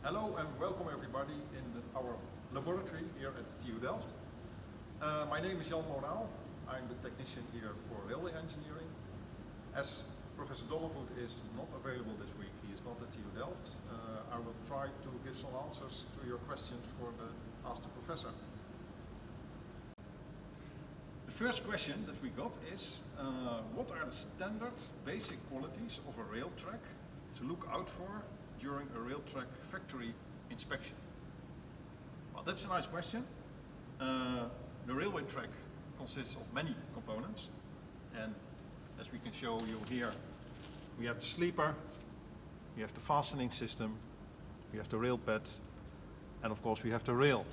Hello and welcome everybody in our laboratory here at TU Delft. My name is Jan Moraal. I'm the technician here for railway engineering. As Professor Donnervoet is not available this week, he is not at TU Delft, I will try to give some answers to your questions for the Ask the Professor. The first question that we got is, what are the standard basic qualities of a rail track to look out for during a rail track factory inspection? Well, that's a nice question. The railway track consists of many components, and as we can show you here, we have the sleeper, we have the fastening system, we have the rail pad, and of course we have the rail.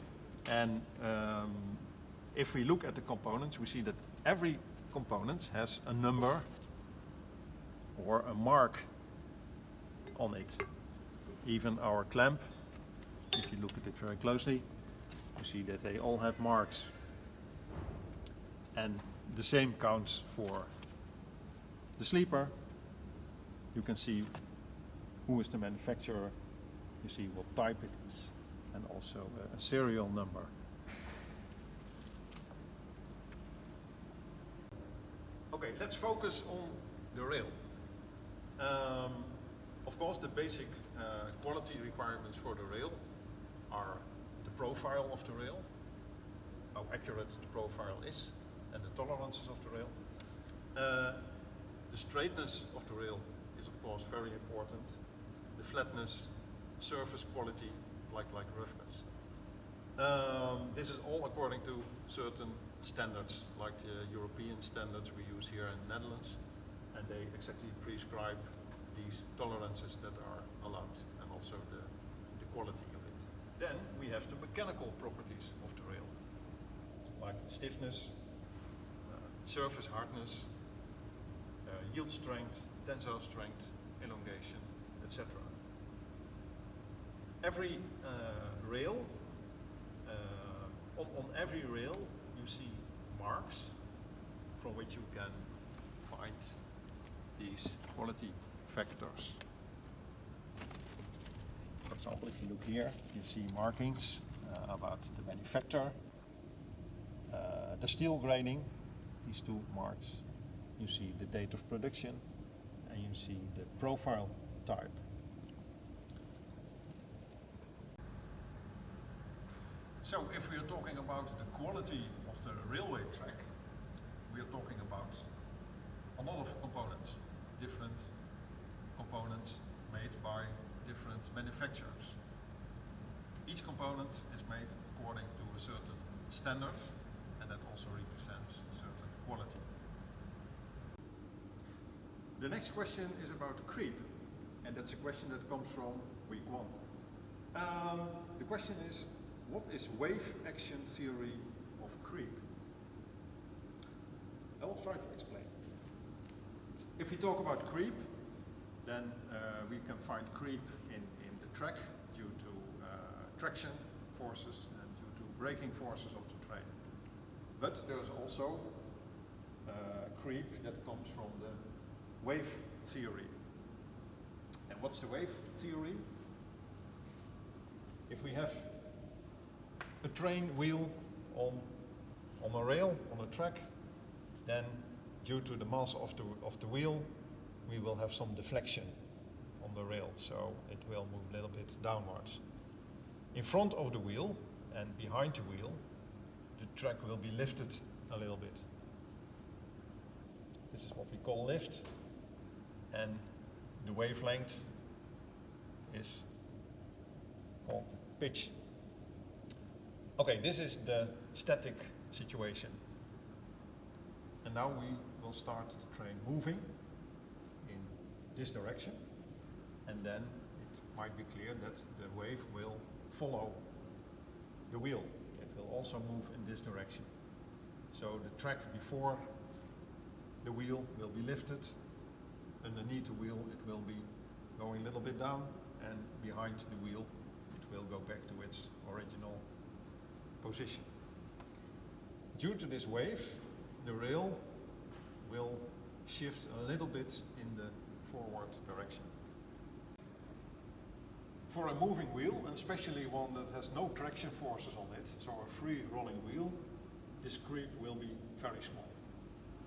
And if we look at the components, we see that every component has a number or a mark on it. Even our clamp, if you look at it very closely, you see that they all have marks. And the same counts for the sleeper. You can see who is the manufacturer, you see what type it is, and also a serial number. Okay, let's focus on the rail. Of course, the basic quality requirements for the rail are the profile of the rail, how accurate the profile is, and the tolerances of the rail. The straightness of the rail is of course very important. The flatness, surface quality, like roughness. This is all according to certain standards, like the European standards we use here in the Netherlands, and they exactly prescribe these tolerances that are allowed, and also the quality of it. Then we have the mechanical properties of the rail, like stiffness, surface hardness, yield strength, tensile strength, elongation, etc. Every rail, on every rail you see marks from which you can find these quality factors. For example, if you look here, you see markings about the manufacturer, the steel grading, these two marks. You see the date of production, and you see the profile type. So if we are talking about the quality of the railway track, we are talking about a lot of components, different components made by different manufacturers. Each component is made according to a certain standard, and that also represents a certain quality. The next question is about creep, and that's a question that comes from week 1. The question is, what is wave action theory of creep? I will try to explain. If we talk about creep, then we can find creep in the track due to traction forces and due to braking forces of the train. But there is also creep that comes from the wave theory. And what's the wave theory? If we have a train wheel on a rail, on a track, then due to the mass of the wheel, we will have some deflection on the rail, so it will move a little bit downwards. In front of the wheel and behind the wheel, the track will be lifted a little bit. This is what we call lift, and the wavelength is called pitch. Okay, this is the static situation. And now we will start the train moving in this direction, and then it might be clear that the wave will follow the wheel. It will also move in this direction. So the track before the wheel will be lifted, underneath the wheel it will be going a little bit down, and behind the wheel it will go back to its original position. Due to this wave, the rail will shift a little bit in the forward direction. For a moving wheel, and especially one that has no traction forces on it, so a free rolling wheel, this creep will be very small.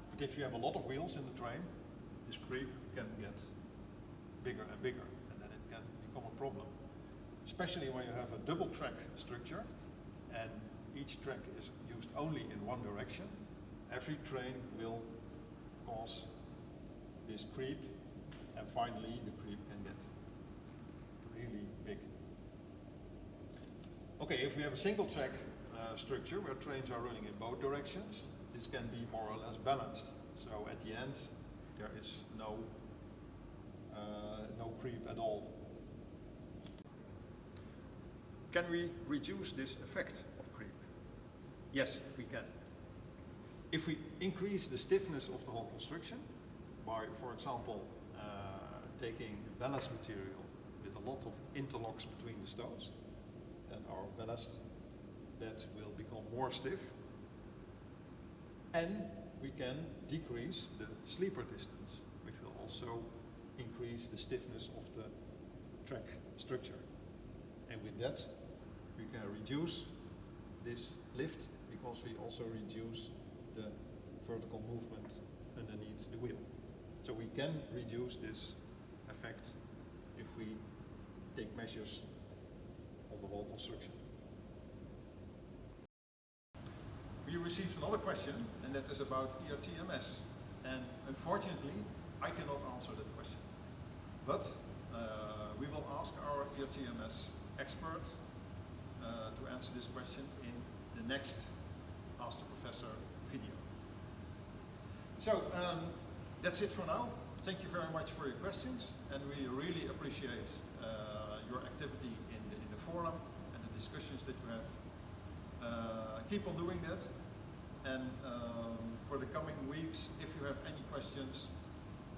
But if you have a lot of wheels in the train, this creep can get bigger and bigger, and then it can become a problem. Especially when you have a double track structure, and each track is used only in one direction, every train will cause this creep, and finally the creep can get really big. Okay, if we have a single track structure where trains are running in both directions, this can be more or less balanced. So at the end, there is no creep at all. Can we reduce this effect of creep? Yes, we can. If we increase the stiffness of the whole construction by, for example, taking ballast material with a lot of interlocks between the stones, then our ballast bed will become more stiff, and we can decrease the sleeper distance, which will also increase the stiffness of the track structure. And with that, we can reduce this lift because we also reduce the vertical movement underneath the wheel. So we can reduce this effect if we take measures on the whole construction. We received another question, and that is about ERTMS. And unfortunately, I cannot answer that question. But we will ask our ERTMS expert to answer this question in the next Ask the Professor video. So that's it for now. Thank you very much for your questions, and we really appreciate your activity in the forum and the discussions that you have. Keep on doing that, and for the coming weeks, if you have any questions,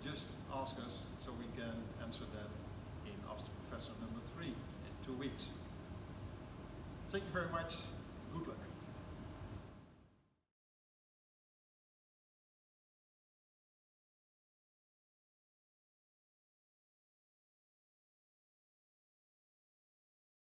just ask us so we can answer them in Ask the Professor number 3 in 2 weeks. Thank you very much. Good luck.